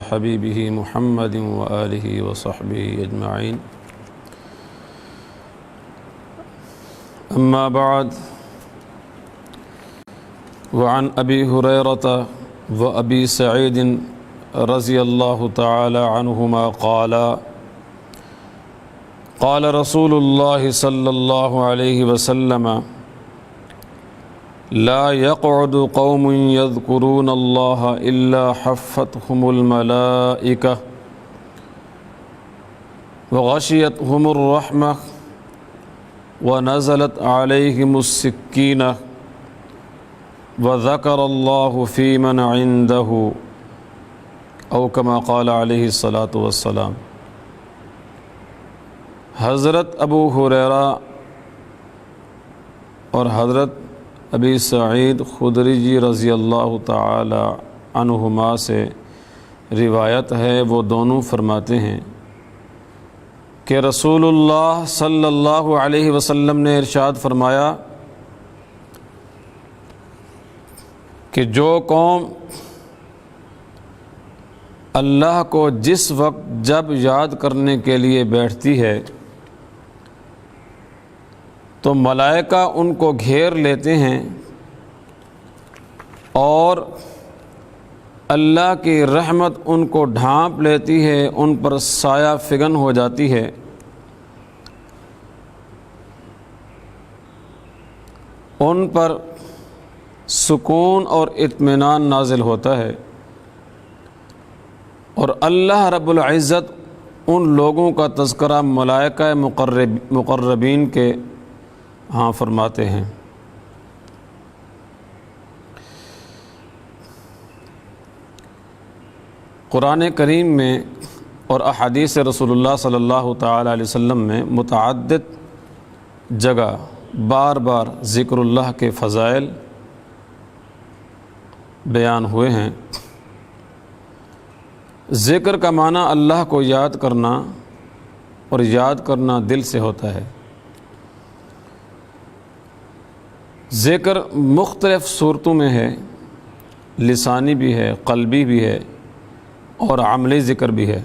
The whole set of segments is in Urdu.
حبيبه محمد وآله وصحبه أجمعين. أما بعد، وعن أبي هريرة وأبي سعيد رضي الله تعالى عنهما قال رسول الله صلى الله عليه وسلم: لا يقعد قوم يذكرون الله إلا حفتهم الملائكة وغشيتهم الرحمة ونزلت عليهم السكينة وذكر الله في من عنده، او كما قال علیہ الصلاۃ والسلام۔ حضرت ابو ہریرہ اور حضرت ابی سعید خدری جی رضی اللہ تعالی عنہما سے روایت ہے، وہ دونوں فرماتے ہیں کہ رسول اللہ صلی اللہ علیہ وسلم نے ارشاد فرمایا کہ جو قوم اللہ کو جس وقت جب یاد کرنے کے لیے بیٹھتی ہے تو ملائکہ ان کو گھیر لیتے ہیں اور اللہ کی رحمت ان کو ڈھانپ لیتی ہے، ان پر سایہ فگن ہو جاتی ہے، ان پر سکون اور اطمینان نازل ہوتا ہے، اور اللہ رب العزت ان لوگوں کا تذکرہ ملائکہ مقربین کے ہاں فرماتے ہیں۔ قرآن کریم میں اور احادیث رسول اللہ صلی اللہ تعالی علیہ وسلم میں متعدد جگہ بار بار ذکر اللہ کے فضائل بیان ہوئے ہیں۔ ذکر کا معنی اللہ کو یاد کرنا، اور یاد کرنا دل سے ہوتا ہے۔ ذکر مختلف صورتوں میں ہے، لسانی بھی ہے، قلبی بھی ہے، اور عملی ذکر بھی ہے۔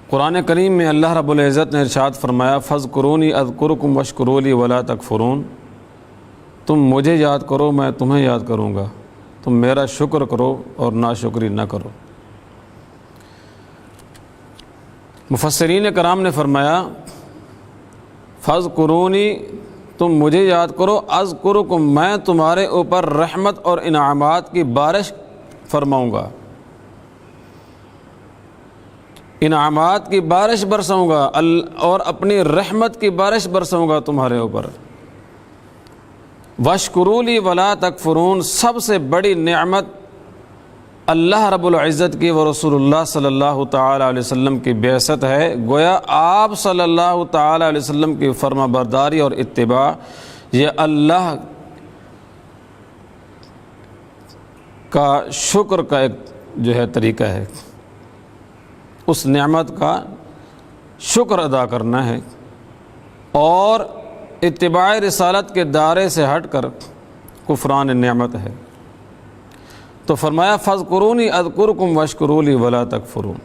قرآن کریم میں اللہ رب العزت نے ارشاد فرمایا: فاذکرونی اذکرکم واشکروا لی ولا تکفرون، تم مجھے یاد کرو میں تمہیں یاد کروں گا، تم میرا شکر کرو اور ناشکری نہ کرو۔ مفسرین کرام نے فرمایا فاذکرونی، تم مجھے یاد کرو، اذکرکم، میں تمہارے اوپر رحمت اور انعامات کی بارش فرماؤں گا، انعامات کی بارش برساؤں گا اور اپنی رحمت کی بارش برساؤں گا تمہارے اوپر۔ واشکروا لی ولا تکفرون، سب سے بڑی نعمت اللہ رب العزت کی و رسول اللہ صلی اللہ تعالی علیہ وسلم کی بعثت ہے۔ گویا آپ صلی اللہ تعالی علیہ وسلم کی فرما برداری اور اتباع یہ اللہ کا شکر کا ایک جو ہے طریقہ ہے، اس نعمت کا شکر ادا کرنا ہے، اور اتباع رسالت کے دائرے سے ہٹ کر کفران نعمت ہے۔ تو فرمایا فاذکرونی اذکرکم واشکروا لی ولا تکفرون۔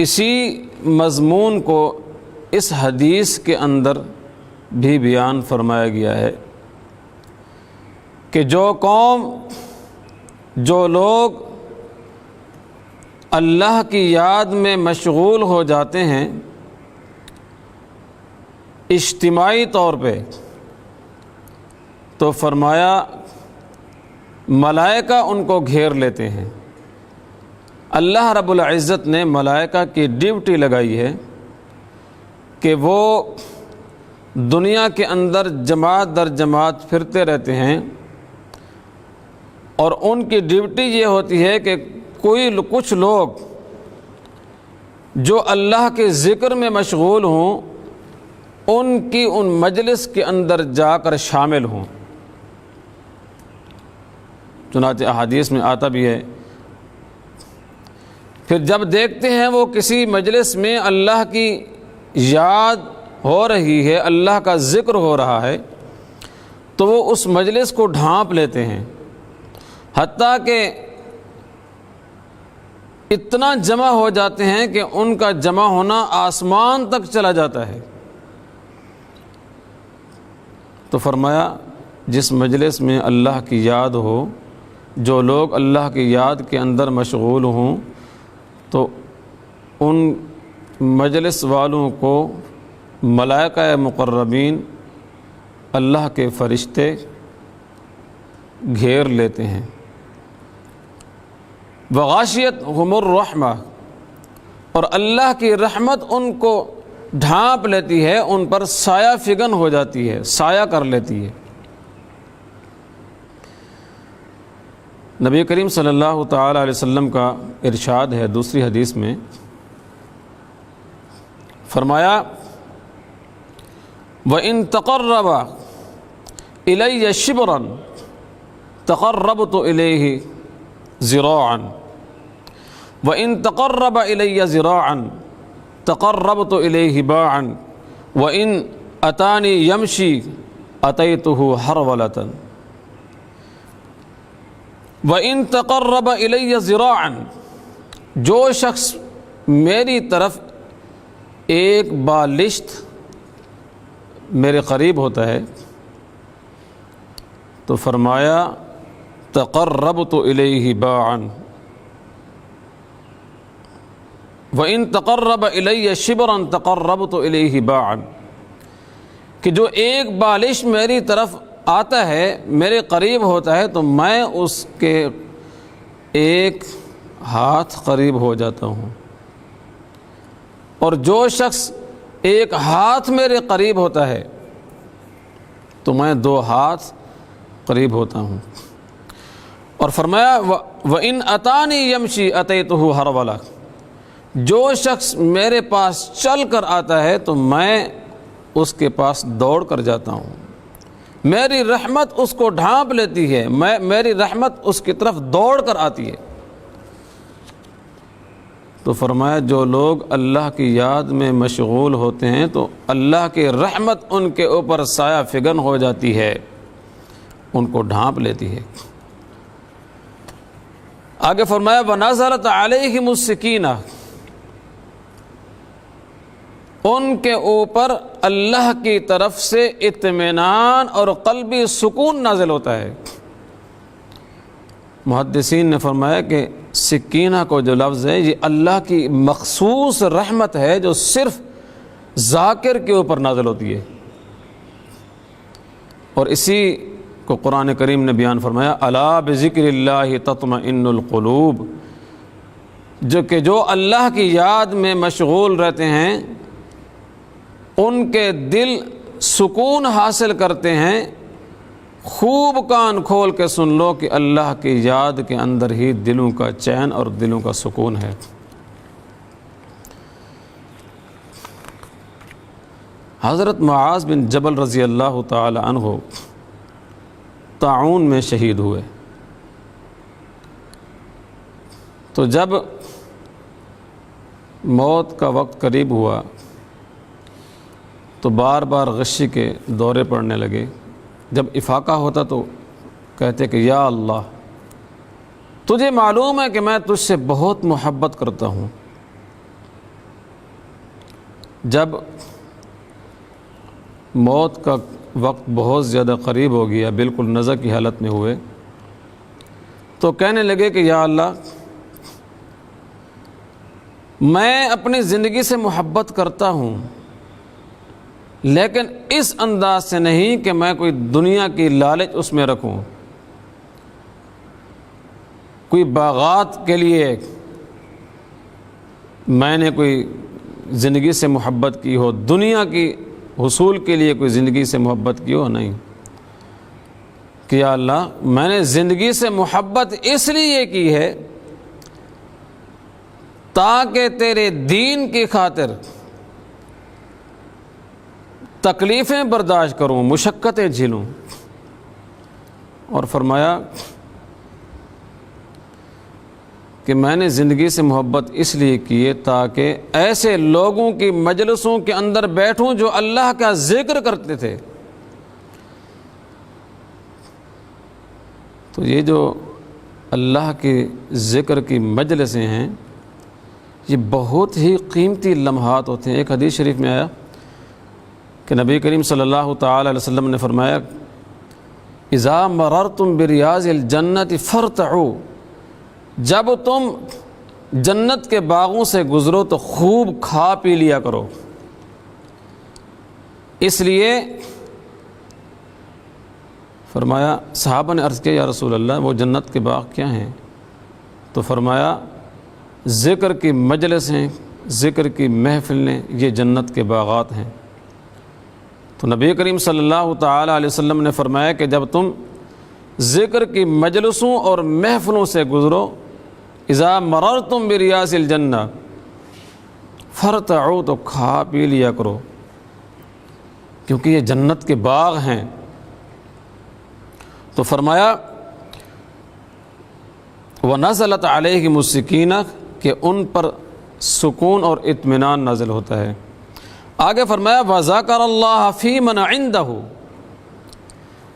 اسی مضمون کو اس حدیث کے اندر بھی بیان فرمایا گیا ہے کہ جو قوم، جو لوگ اللہ کی یاد میں مشغول ہو جاتے ہیں اجتماعی طور پہ، تو فرمایا ملائکہ ان کو گھیر لیتے ہیں۔ اللہ رب العزت نے ملائکہ کی ڈیوٹی لگائی ہے کہ وہ دنیا کے اندر جماعت در جماعت پھرتے رہتے ہیں، اور ان کی ڈیوٹی یہ ہوتی ہے کہ کچھ لوگ جو اللہ کے ذکر میں مشغول ہوں ان کی ان مجلس کے اندر جا کر شامل ہوں۔ چنانچہ احادیث میں آتا بھی ہے، پھر جب دیکھتے ہیں وہ کسی مجلس میں اللہ کی یاد ہو رہی ہے، اللہ کا ذکر ہو رہا ہے، تو وہ اس مجلس کو ڈھانپ لیتے ہیں، حتیٰ کہ اتنا جمع ہو جاتے ہیں کہ ان کا جمع ہونا آسمان تک چلا جاتا ہے۔ تو فرمایا جس مجلس میں اللہ کی یاد ہو، جو لوگ اللہ کی یاد کے اندر مشغول ہوں، تو ان مجلس والوں کو ملائکہ مقربین، اللہ کے فرشتے گھیر لیتے ہیں۔ وغاشیتہم الرحمہ، اور اللہ کی رحمت ان کو ڈھانپ لیتی ہے، ان پر سایہ فگن ہو جاتی ہے، سایہ کر لیتی ہے۔ نبی کریم صلی اللہ تعالی علیہ وسلم کا ارشاد ہے دوسری حدیث میں، فرمایا وَإِن تَقَرَّبَ إِلَيَّ شِبْرًا تَقَرَّبْتُ إِلَيْهِ ذِرَاعًا وَإِن تَقَرَّبَ إِلَيَّ ذِرَاعًا تَقَرَّبْتُ إِلَيْهِ بَاعًا وَإِن أَتَانِي يَمْشِي أَتَيْتُهُ حَرْوَلَةً وَإِن تَقَرَّبَ إِلَيَّ ذِرَاعًا، جو شخص میری طرف ایک بالشت میرے قریب ہوتا ہے تو فرمایا تقربت الیہ باعا وَإِن تَقَرَّبَ إِلَيَّ شِبْرًا تَقَرَّبْتُ إِلَيْهِ بَاعًا، کہ جو ایک بالش میری طرف آتا ہے، میرے قریب ہوتا ہے، تو میں اس کے ایک ہاتھ قریب ہو جاتا ہوں، اور جو شخص ایک ہاتھ میرے قریب ہوتا ہے تو میں 2 ہاتھ قریب ہوتا ہوں۔ اور فرمایا وَإِنْ أَتَانِي يَمْشِي أَتَيْتُهُ حَرْوَلًا، جو شخص میرے پاس چل کر آتا ہے تو میں اس کے پاس دوڑ کر جاتا ہوں، میری رحمت اس کو ڈھانپ لیتی ہے، میری رحمت اس کی طرف دوڑ کر آتی ہے۔ تو فرمایا جو لوگ اللہ کی یاد میں مشغول ہوتے ہیں تو اللہ کی رحمت ان کے اوپر سایہ فگن ہو جاتی ہے، ان کو ڈھانپ لیتی ہے۔ آگے فرمایا وَنَزَلَتْ عَلَيْهِمُ السِّكِينَةُ، ان کے اوپر اللہ کی طرف سے اطمینان اور قلبی سکون نازل ہوتا ہے۔ محدثین نے فرمایا کہ سکینہ کو جو لفظ ہے یہ اللہ کی مخصوص رحمت ہے جو صرف ذاکر کے اوپر نازل ہوتی ہے، اور اسی کو قرآن کریم نے بیان فرمایا الا بذکر اللہ تطمئن القلوب، جو اللہ کی یاد میں مشغول رہتے ہیں ان کے دل سکون حاصل کرتے ہیں۔ خوب کان کھول کے سن لو کہ اللہ کی یاد کے اندر ہی دلوں کا چین اور دلوں کا سکون ہے۔ حضرت معاذ بن جبل رضی اللہ تعالی عنہ طاعون میں شہید ہوئے، تو جب موت کا وقت قریب ہوا تو بار بار غشی کے دورے پڑنے لگے۔ جب افاقہ ہوتا تو کہتے کہ یا اللہ تجھے معلوم ہے کہ میں تجھ سے بہت محبت کرتا ہوں۔ جب موت کا وقت بہت زیادہ قریب ہو گیا، بالکل نزع کی حالت میں ہوئے، تو کہنے لگے کہ یا اللہ میں اپنی زندگی سے محبت کرتا ہوں، لیکن اس انداز سے نہیں کہ میں کوئی دنیا کی لالچ اس میں رکھوں، کوئی باغات کے لیے میں نے کوئی زندگی سے محبت کی ہو، دنیا کی حصول کے لیے کوئی زندگی سے محبت کی ہو، نہیں، کہ یا اللہ میں نے زندگی سے محبت اس لیے کی ہے تاکہ تیرے دین کی خاطر تکلیفیں برداشت کروں، مشقتیں جھیلوں۔ اور فرمایا کہ میں نے زندگی سے محبت اس لیے کی ہے تاکہ ایسے لوگوں کی مجلسوں کے اندر بیٹھوں جو اللہ کا ذکر کرتے تھے۔ تو یہ جو اللہ کے ذکر کی مجلسیں ہیں، یہ بہت ہی قیمتی لمحات ہوتے ہیں۔ ایک حدیث شریف میں آیا کہ نبی کریم صلی اللہ تعالی علیہ وسلم نے فرمایا اذا مررتم بریاض الجنت فرتعوا، جب تم جنت کے باغوں سے گزرو تو خوب کھا پی لیا کرو۔ اس لیے فرمایا، صحابہ نے عرض کیا یا رسول اللہ وہ جنت کے باغ کیا ہیں؟ تو فرمایا ذکر کی مجلسیں، ذکر کی محفلیں، یہ جنت کے باغات ہیں۔ تو نبی کریم صلی اللہ تعالی علیہ وسلم نے فرمایا کہ جب تم ذکر کی مجلسوں اور محفلوں سے گزرو، اذا مررتم بریاض الجنہ فرتعوا، تو کھا پی لیا کرو، کیونکہ یہ جنت کے باغ ہیں۔ تو فرمایا وَنَزَلَتْ عَلَيْهِمُ السِّكِينَةُ، کہ ان پر سکون اور اطمینان نازل ہوتا ہے۔ آگے فرمایا وَذَكَرَ اللَّهَ فِي مَنْ عِنْدَهُ،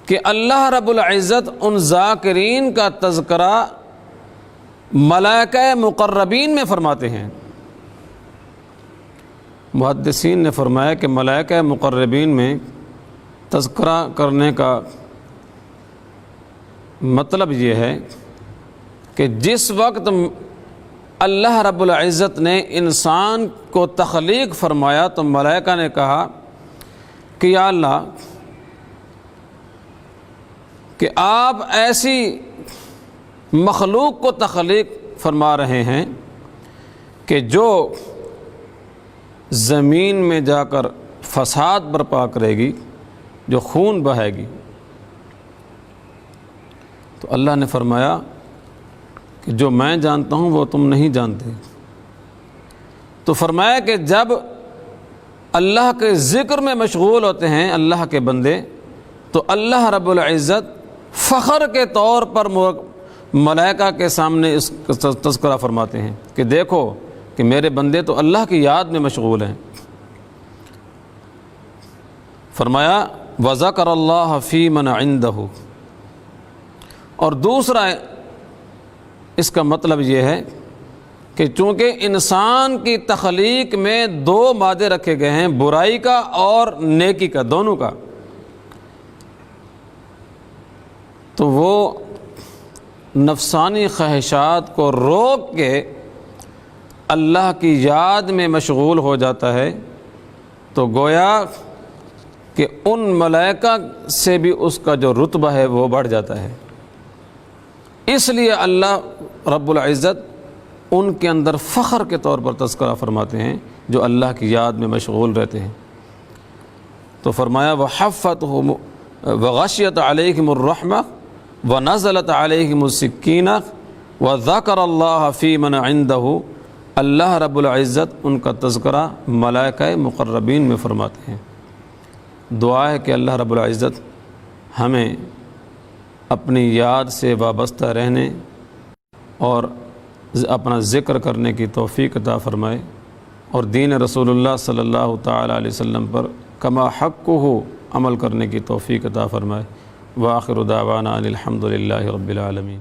کہ اللہ رب العزت ان ذاکرین کا تذکرہ ملائکہ مقربین میں فرماتے ہیں۔ محدثین نے فرمایا کہ ملائکہ مقربین میں تذکرہ کرنے کا مطلب یہ ہے کہ جس وقت اللہ رب العزت نے انسان کو تخلیق فرمایا تو ملائکہ نے کہا کہ یا اللہ، کہ آپ ایسی مخلوق کو تخلیق فرما رہے ہیں کہ جو زمین میں جا کر فساد برپا کرے گی، جو خون بہائے گی۔ تو اللہ نے فرمایا کہ جو میں جانتا ہوں وہ تم نہیں جانتے۔ تو فرمایا کہ جب اللہ کے ذکر میں مشغول ہوتے ہیں اللہ کے بندے، تو اللہ رب العزت فخر کے طور پر ملائکہ کے سامنے اس تذکرہ فرماتے ہیں کہ دیکھو کہ میرے بندے تو اللہ کی یاد میں مشغول ہیں۔ فرمایا وَذَكَرَ اللَّهَ فِي مَنْ عِنْدَهُ، اور دوسرا اس کا مطلب یہ ہے کہ چونکہ انسان کی تخلیق میں دو مادے رکھے گئے ہیں، برائی کا اور نیکی کا، دونوں کا، تو وہ نفسانی خواہشات کو روک کے اللہ کی یاد میں مشغول ہو جاتا ہے، تو گویا کہ ان ملائکہ سے بھی اس کا جو رتبہ ہے وہ بڑھ جاتا ہے۔ اس لیے اللہ رب العزت ان کے اندر فخر کے طور پر تذکرہ فرماتے ہیں جو اللہ کی یاد میں مشغول رہتے ہیں۔ تو فرمایا وَحَفَّتْهُمْ وَغَشِيَتْ عَلَيْهِمُ الرَّحْمَةُ وَنَزَلَتْ عَلَيْهِمُ السِّكِّينَةُ وَذَكَرَ اللَّهَ فِي مَنْ عِنْدَهُ، اللہ رب العزت ان کا تذکرہ ملائکہ مقربین میں فرماتے ہیں۔ دعا ہے کہ اللہ رب العزت ہمیں اپنی یاد سے وابستہ رہنے اور اپنا ذکر کرنے کی توفیق عطا فرمائے، اور دین رسول اللہ صلی اللہ تعالی علیہ وسلم پر کما حقہ عمل کرنے کی توفیق عطا فرمائے۔ وآخر دعوانا ان الحمد للہ رب العالمین۔